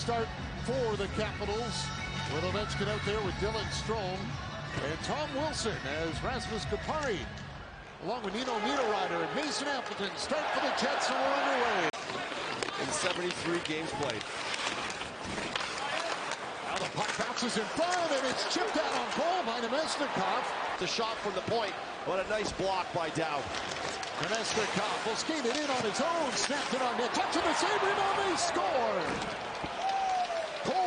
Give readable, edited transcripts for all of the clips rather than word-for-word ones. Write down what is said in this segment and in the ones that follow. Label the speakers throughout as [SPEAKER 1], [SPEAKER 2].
[SPEAKER 1] start for the Capitals, with Ovechkin out there with Dylan Strome and Tom Wilson as Rasmus Kupari, along with Nino Niederreiter and Mason Appleton, start for the Jets, and we're underway.
[SPEAKER 2] In 73 games played.
[SPEAKER 1] Now the puck bounces in front, and it's chipped out on goal by Nemesnikov.
[SPEAKER 2] The shot from the point, what a nice block by Dowd.
[SPEAKER 1] Nemesnikov will skate it in on his own, snapped it on net, touching the save, rebound, they score!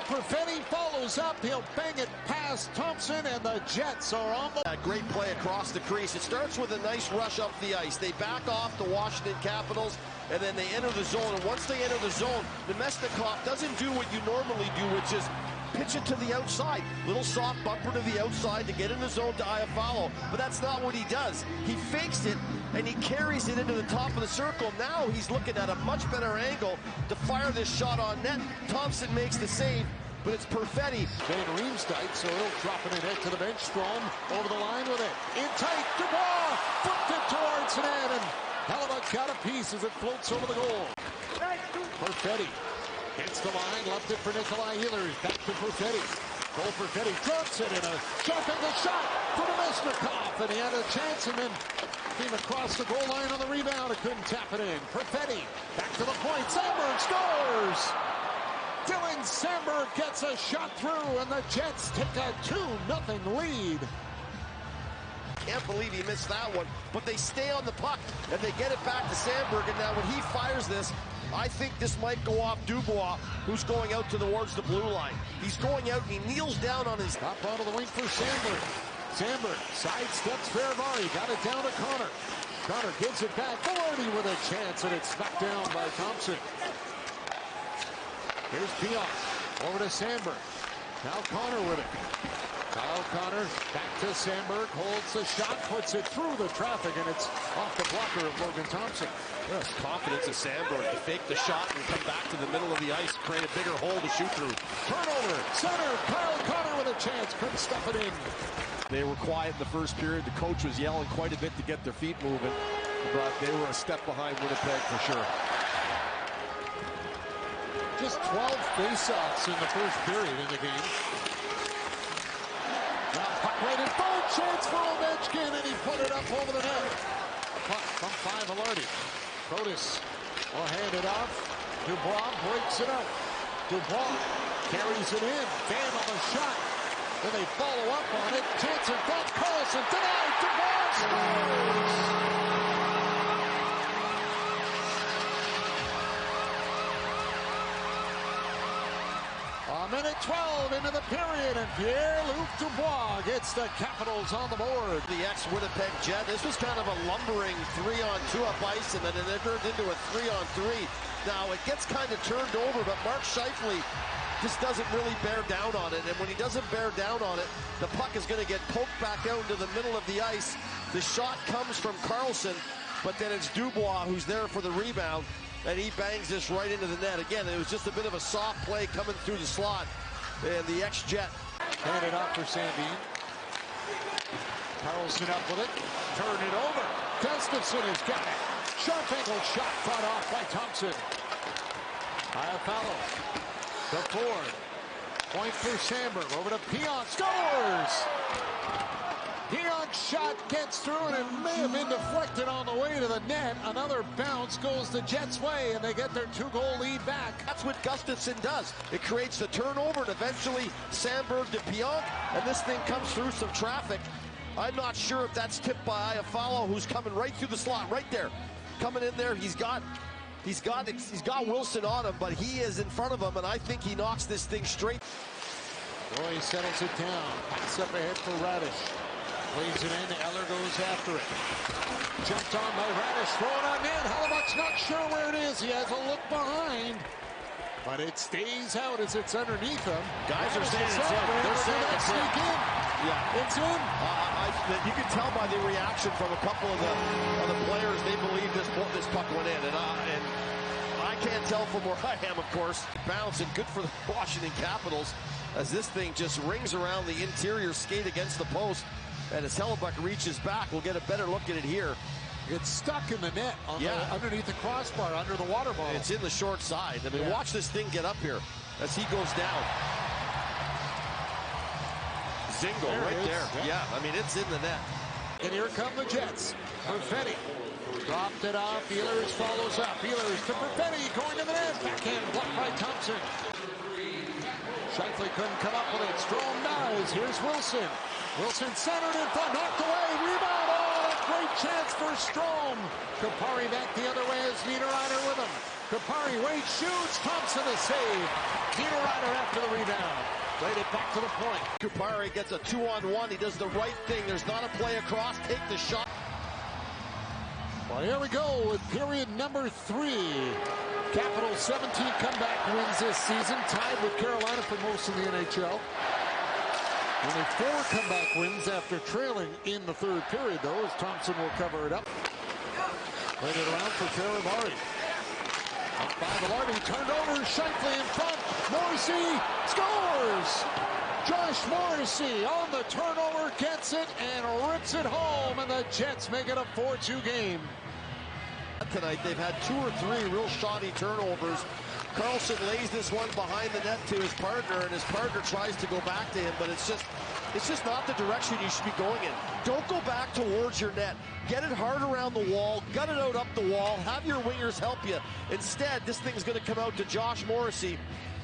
[SPEAKER 1] Perfetti follows up. He'll bang it past Thompson, and the Jets are on the...
[SPEAKER 2] A great play across the crease. It starts with a nice rush up the ice. They back off the Washington Capitals, and then they enter the zone. And once they enter the zone, Nemesnikov doesn't do what you normally do, which is pitch it to the outside. Little soft bumper to the outside to get in the zone to Iafallo. But that's not what he does. He fakes it, and he carries it into the top of the circle. Now he's looking at a much better angle to fire this shot on net. Thompson makes the save, but it's Perfetti.
[SPEAKER 1] Van Riemsdyk, so he'll drop it in head to the bench. Strome over the line with it. In tight, Dubois flipped it towards net, and Hellebuyck got a piece as it floats over the goal. Perfetti hits the line, left it for Nikolai Ehlers. Back to Perfetti. Goal Perfetti drops it in a sharp angle shot for Nemesnikov, and he had a chance and then came across the goal line on the rebound and couldn't tap it in. Perfetti back to the point. Samberg scores! Dylan Samberg gets a shot through, and the Jets take a 2-0 lead.
[SPEAKER 2] Can't believe he missed that one, but they stay on the puck, and they get it back to Samberg, and now when he fires this, I think this might go off Dubois, who's going out towards the blue line. He's going out, and he kneels down on his...
[SPEAKER 1] Top out of the wing for Samberg. Samberg sidesteps Ferravari, got it down to Connor. Connor gives it back. Velarde with a chance, and it's knocked down by Thompson. Here's Pierre, over to Samberg. Now Connor with it. Kyle Connor back to Samberg, holds the shot, puts it through the traffic, and it's off the blocker of Logan Thompson.
[SPEAKER 2] Yes, confidence of Samberg to fake the shot and come back to the middle of the ice, create a bigger hole to shoot through.
[SPEAKER 1] Turnover, center, Kyle Connor with a chance, couldn't stuff it in.
[SPEAKER 3] They were quiet in the first period. The coach was yelling quite a bit to get their feet moving, but they were a step behind Winnipeg for sure.
[SPEAKER 1] Just 12 face-offs in the first period in the game. Now puck right in front, chance for Ovechkin, and he put it up over the net. Puck from Velarde. Protis will hand it off. Dubois breaks it up. Dubois carries it in. Van on the shot. Then they follow up on it. Chance in front. Carlson denied. Dubois scores! Minute 12 into the period, and Pierre-Luc Dubois gets the Capitals on the board.
[SPEAKER 2] The ex-Winnipeg Jet, this was kind of a lumbering 3-on-2 up ice, and then it turned into a 3-on-3. Now, it gets kind of turned over, but Mark Scheifele just doesn't really bear down on it, and when he doesn't bear down on it, the puck is going to get poked back out into the middle of the ice. The shot comes from Carlson, but then it's Dubois who's there for the rebound, and he bangs this right into the net. Again, it was just a bit of a soft play coming through the slot, and the ex-Jet.
[SPEAKER 1] Hand it off for Sandin. Carlson up with it. Turn it over. Gustafsson has got it. Sharp angle shot fought off by Thompson. Iafallo. The Ford. Point for Samberg. Over to Pierre. Scores! Pierre's shot gets through, and it may have been deflected on the way to the net. Another bounce goes the Jets' way, and they get their 2-goal lead back.
[SPEAKER 2] That's what Gustafsson does. It creates the turnover, and eventually Samberg to Pierre, and this thing comes through some traffic. I'm not sure if that's tipped by Iafallo, who's coming right through the slot, right there. Coming in there, he's got Wilson on him, but he is in front of him, and I think he knocks this thing straight.
[SPEAKER 1] Roy settles it down. Pass up ahead for Raddysh. Plays it in. Eller goes after it. Jumped on by Raddysh. Throw it on net. Hellebuyck's not sure where it is. He has a look behind. But it stays out as it's underneath him.
[SPEAKER 2] Guys are saying it's in. They're saying it's in.
[SPEAKER 1] Yeah, it's in.
[SPEAKER 2] You can tell by the reaction from a couple of the players. They believe this puck went in, and I can't tell from where I am, of course. Bounce, and good for the Washington Capitals as this thing just rings around the interior skate against the post. And as Hellebuyck reaches back, we'll get a better look at it here.
[SPEAKER 1] It's stuck in the net underneath the crossbar, under the water bottle.
[SPEAKER 2] It's in the short side. I mean, watch this thing get up here. as he goes down. Zingo right there. Yeah, I mean, it's in the net.
[SPEAKER 1] And here come the Jets. Perfetti dropped it off. Ehlers follows up. Ehlers to Perfetti, going to the net. Backhand blocked by Thompson. Scheifele couldn't come up with it. Strome does. Here's Wilson. Wilson centered in front, knocked away. Rebound. Oh, a great chance for Strome. Kupari back the other way as Niederreiter with him. Kupari waits, shoots. Thompson the save. Niederreiter after the rebound. Played it back to the point.
[SPEAKER 2] Kupari gets a 2-on-1. He does the right thing. There's not a play across. Take the shot.
[SPEAKER 1] Well, here we go with period number 3. Capitals 17 comeback wins this season, tied with Carolina for most of the NHL. Only 4 comeback wins after trailing in the third period, though, as Thompson will cover it up. Played it around for Pierre. Up by Velarde, turned over, Scheifele in front. Morrissey scores! Josh Morrissey on the turnover, gets it and rips it home, and the Jets make it a 4-2 game.
[SPEAKER 2] Tonight, they've had 2 or 3 real shoddy turnovers. Carlson lays this one behind the net to his partner, and his partner tries to go back to him, but it's just not the direction you should be going in. Don't go back towards your net. Get it hard around the wall, gut it out up the wall, have your wingers help you. Instead, this thing's going to come out to Josh Morrissey,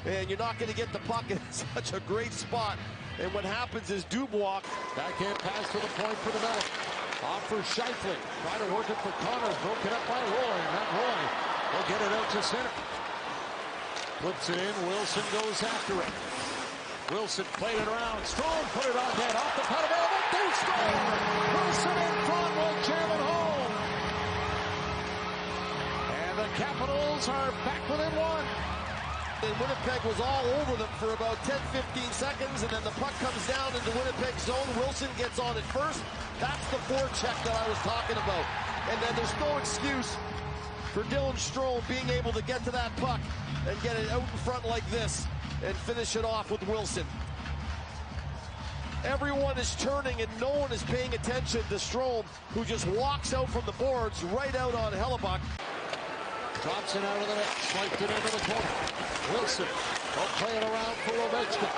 [SPEAKER 2] and you're not going to get the puck in such a great spot. And what happens is Dubois.
[SPEAKER 1] Backhand pass to the point for the Melon. Off for Scheifele. Try to work it for Connor. Broken up by Roy. Not Roy. They'll get it out to center. Flips it in. Wilson goes after it. Wilson played it around. Strome put it on net. Off the pedal. They score! Wilson in front will jam it home. And the Capitals are back within 1.
[SPEAKER 2] And Winnipeg was all over them for about 10-15 seconds, and then the puck comes down into Winnipeg zone. Wilson gets on it first. That's the forecheck that I was talking about. And then there's no excuse for Dylan Strome being able to get to that puck and get it out in front like this and finish it off with Wilson. Everyone is turning and no one is paying attention to Strome, who just walks out from the boards right out on Hellebuyck.
[SPEAKER 1] Thompson out of the net, swiped it into the corner. Wilson will play it around for Ovechkin.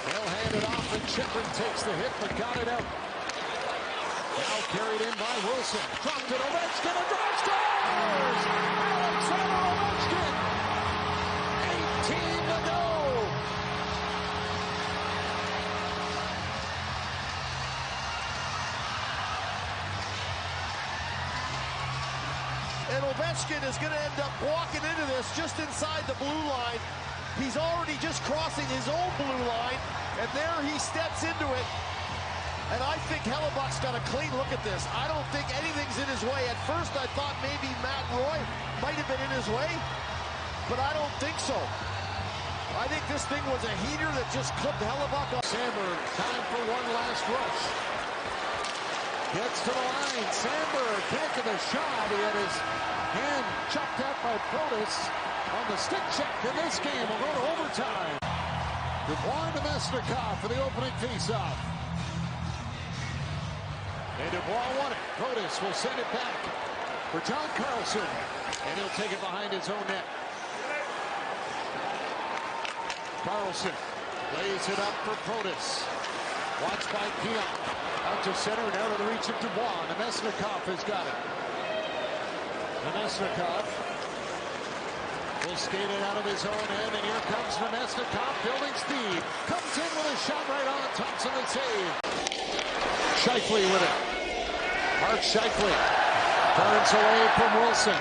[SPEAKER 1] They'll hand it off, and Chipman takes the hit, but got it out. Now carried in by Wilson. Dropped it, Ovechkin, and drives, scores! Alexander Ovechkin! 18 to go!
[SPEAKER 2] And Ovechkin is going to end up walking into this just inside the blue line. He's already just crossing his own blue line, and there he steps into it. And I think Hellebuyck's got a clean look at this. I don't think anything's in his way. At first, I thought maybe Matt Roy might have been in his way, but I don't think so. I think this thing was a heater that just clipped Hellebuyck off.
[SPEAKER 1] Samberg, time for one last rush. Gets to the line. Samberg can't get a shot. He had his hand chopped out by Protas on the stick check in this game. We'll go to overtime. Dubois to Mesnikov for the opening faceoff. And Dubois won it. Protas will send it back for John Carlson. And he'll take it behind his own net. Carlson lays it up for Protas. Watched by Pierre. Out to center and out of the reach of Dubois. Nemesnikov has got it. Nemesnikov will skate it out of his own end, and here comes Nemesnikov, building speed. Comes in with a shot right on Thompson and save. Scheifele with it. Mark Scheifele turns away from Wilson.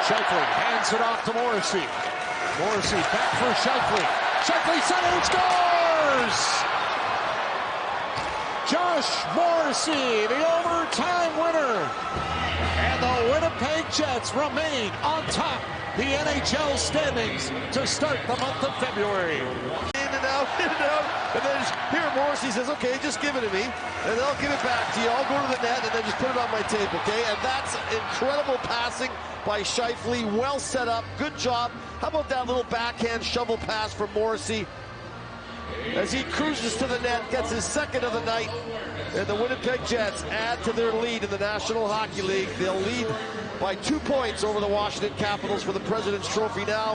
[SPEAKER 1] Scheifele hands it off to Morrissey. Morrissey back for Scheifele. Scheifele center, scores! Josh Morrissey, the overtime winner. And the Winnipeg Jets remain on top the NHL standings to start the month of February.
[SPEAKER 2] In and out, and then here Morrissey says, okay, just give it to me, and they'll give it back to you. I'll go to the net and then just put it on my tape, okay? And that's incredible passing by Scheifele, well set up, good job. How about that little backhand shovel pass from Morrissey as he cruises to the net, gets his second of the night, and the Winnipeg Jets add to their lead in the National Hockey League. They'll lead by 2 points over the Washington Capitals for the President's Trophy now.